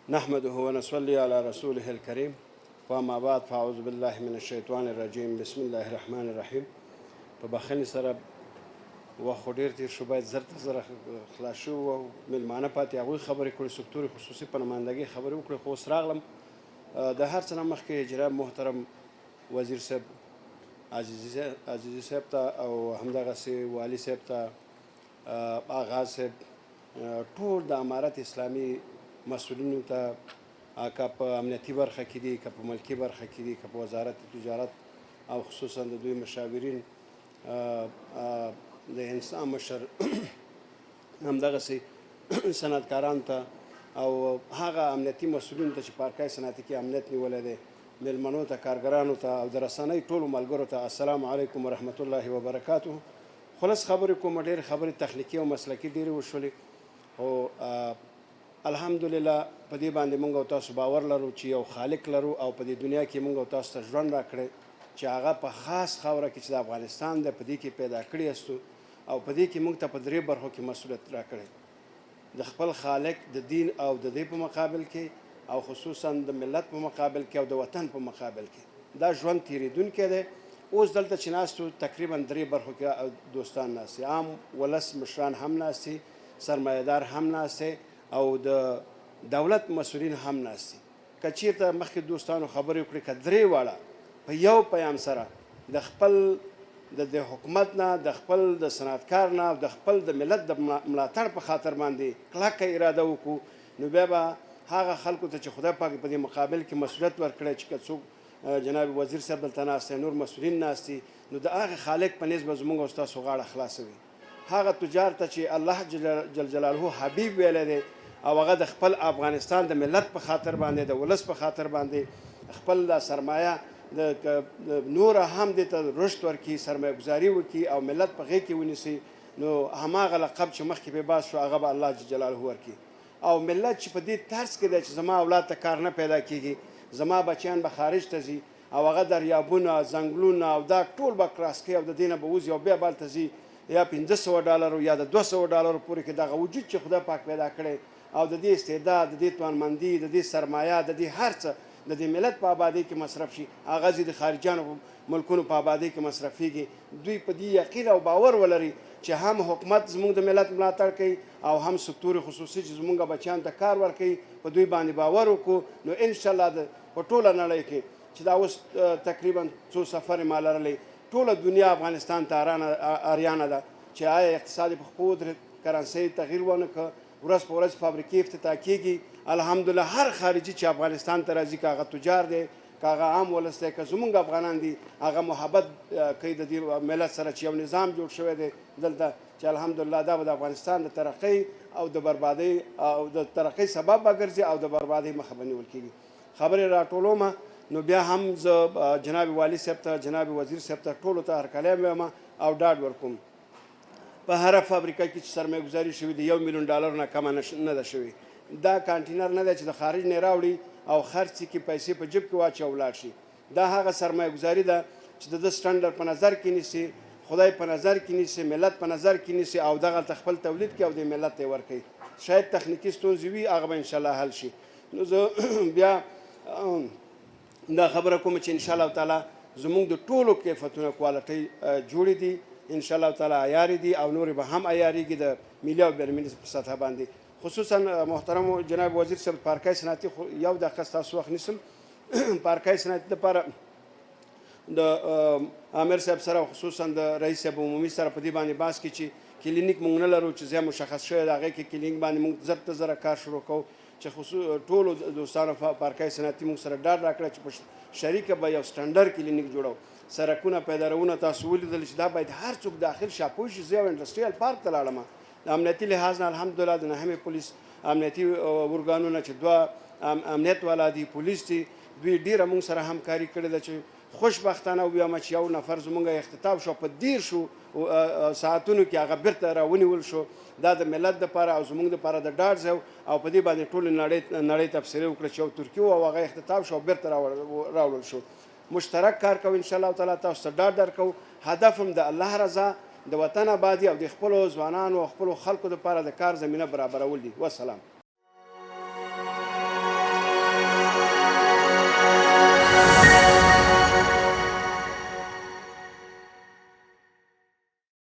نحمده ونصلي على رسوله الكريم وما بعد فاعوذ بالله من الشیطان الرجیم بسم الله الرحمن الرحیم. په بخښنې سره وخت ډېر تېر شو، باید زر تر زره خلاص شو او مېلمانه پاتې هغوی خبرې کړې، سکتور خصوصي په نمایندګۍ خبرې وکړې، خو اوس راغلم د هر څه نه مخکې جناب محترم وزیر صاحب عزیزي صاحب ته او همدغسې والي صاحب ته آغاز صاحب ټول د امارت اسلامي مسؤلینو ته که په امنیتي برخه کې دي، که په ملکي برخه کې دي، که په وزارت تجارت او خصوصا د دوی مشاورین د انسان مشر همدغسې صنعتکارانو ته او هغه امنیتي مسؤلینو ته چې پارکای صنعتي کې امنیت نیولی دی، میلمنو ته، کارګرانو ته او د رسنۍ ټولو ملګرو ته السلام علیکم ورحمت الله وبرکاته. خلاص خبرې کوم، ډېرې خبرې تخنیکي او مسلکي ډېرې وشولې، خو الحمدلله په دې باندې موږ او تاسو باور لرو چې یو خالق لرو او په دې دنیا کې موږ او تاسو ته ژوند راکړی چې هغه په خاص خاوره کې چې د افغانستان ده په دې کې پیدا کړي استو او په دې کې موږ ته په درې برخو کې مسؤلیت راکړی، د خپل خالق د دین او د دې په مقابل کې او خصوصا د ملت په مقابل کې او د وطن په مقابل کې دا ژوند تېرېدونکی دی. اوس دلته چې ناستو تقریبا درې برخو کې دوستان ناست، عام ولس مشران هم ناست، سرمایهدار هم ناست او د دولت مسؤلین هم ناست. که چېرته مخکې دوستانو خبرې وکړي که درې واړه په یو پیام سره د خپل د حکومت نه، د خپل د صنعتکار نه او د خپل د ملت د ملاتړ په خاطر باندې کلکه اراده وکړو، نو بیا به هغه خلکو ته چې خدای پاک په دې مقابل کې مسؤلیت ورکړی چې که څوک جناب وزیر صاحب دلته ناست دی، نور مسؤلین ناست دي، نو د هغه خالق په نیز به زموږ او ستاسو غاړه خلاصه وي. هغه تجار ته چې الله جل جلاله حبیب ویلی دی او هغه د خپل افغانستان د ملت په خاطر باندې، د ولس په خاطر باندې خپل دا سرمایه د نوره هم دې ته رشد ورکړي، سرمایه ګزاري وکړي او ملت په غېږ کې ونیسي، نو هماغه لقب چې مخکې پرې باز شو هغه به الله جل جلاله ورکړي. او ملت چې په دې طرز کې دی چې زما اولاد ته کار نه پیدا کېږي، زما بچیان به خارج ته ځي او هغه دریابونه، ځنګلونه او دا ټول به کراس کوي او د دې نه به وځي او بیا به هلته ځي یا $500 یا د $200 پورې کې دغه وجود چې خدای پاک پیدا کړی او د دې استعداد، د دې توانمندي، د دې سرمایه، د دې هر څه د دې ملت په آبادۍ کې مصرف شي، هغه ځي د خارجیانو ملکونو په آبادۍ کې مصرفېږي. دوی په دې یقین او باور ولري چې هم حکومت زموږ د ملت ملاتړ کوي او هم سکتور خصوصي چې زموږ بچیانو ته کار ورکوي، په دوی باندې باور وکړو، نو انشاءالله په ټوله نړۍ کې چې دا اوس تقریبا څو سفر ما لرلی، ټوله دنیا افغانستان ته اریانه ده چې آیا اقتصاد په خپل کرنسۍ تغییر ونه کړ، ورځ په ورځ فابریکې افتتاح کېږي. الحمدلله هر خارجي چې افغانستان ته راځي، که هغه تجار دی، که هغه عام ولس دی، که زمونږ افغانان دي، هغه محبت کوي د دې ملت سره چې یو نظام جوړ شوی دی دلته چې الحمدلله دا به د افغانستان د ترقۍ او د بربادۍ او د ترقۍ سبب به ګرځي او د بربادۍ مخه به نیول کېږي. خبرې راټولومه، نو بیا هم زه جناب والي صاحب ته، جناب وزیر صاحب ته، ټولو ته هرکلی وایم او ډاډ ورکوم په هره فابریکه کې چې سرمایه ګزاري شوې د $1,000,000 نه کمه نه ده شوې. دا کانټینر نه دی چې د خارج نه راوړي او خرڅ کړي، پیسې په جیب کې واچي او ولاړ شي. دا هغه سرمایه ګزاري ده چې د سټنډرډ په نظر کې نیسي، خدای په نظر کې نیسي، ملت په نظر کې نیسي او دغلته خپل تولید کوي او د ملت ته یې ورکوي. شاید تخنیکي ستونزې وي، هغه به انشاءالله حل شي. نو زه بیا دا خبره کوم چې انشاءالله تعالی زموږ د ټولو کیفیتونه کوالټۍ جوړې دي، انشاءالله تعالی عیارې دي او نورې به هم عیارېږي د ملي او بینالمللي په سطحه باندې. خصوصا محترم جناب وزیر صاحب پارکای صنعتي یو دقیقه ستاسو وخت نیسم پارکای صنعتي دپاره د امیر صاحب سره خصوصا د رئیس صاحب عمومي سره په دې باندې بحث کې چې کلینیک موږ نه لرو چې ځای مشخص شوی د هغې کې کلینیک باندې موږ زر ته زره کار شروع کوو چې ټولو دوستانو پارکای صنعتي موږ سره ډاډ راکړی چې په شریکه به یو سټنډرډ کلینیک جوړو. سرکونه پیدارونه تاسو ولیدل چې دا باید هر څوک داخل شي پوه شي. زه یو انډسټریال پارک ته لاړم، د امنیتي لحاظ نه الحمدلله د نهمې پولیس امنیتي ارګانونه چې دوه امنیت والا دي، پولیس دي، دوی ډېره موږ سره همکاري کړې ده چې خوشبختانه ووایم چې یو نفر زموږ اختطاف شو په 10 ساعتونو کې هغه بیرته راونیول شو. دا د ملت دپاره او زموږ دپاره د ډاډ ځای او په دې باندې ټولې نړۍ تبصرې وکړه چې یو ترکي و او هغه اختطاف شو او بیرته راوړل شو. مشترک کار کوو انشاءالله تعالی، تاسو ته ډاډ درکوو. هدف هم د الله رضا، د وطن آبادي او د خپلو ځوانانو او خپلو خلکو دپاره د کار زمینه برابرول دي. والسلام.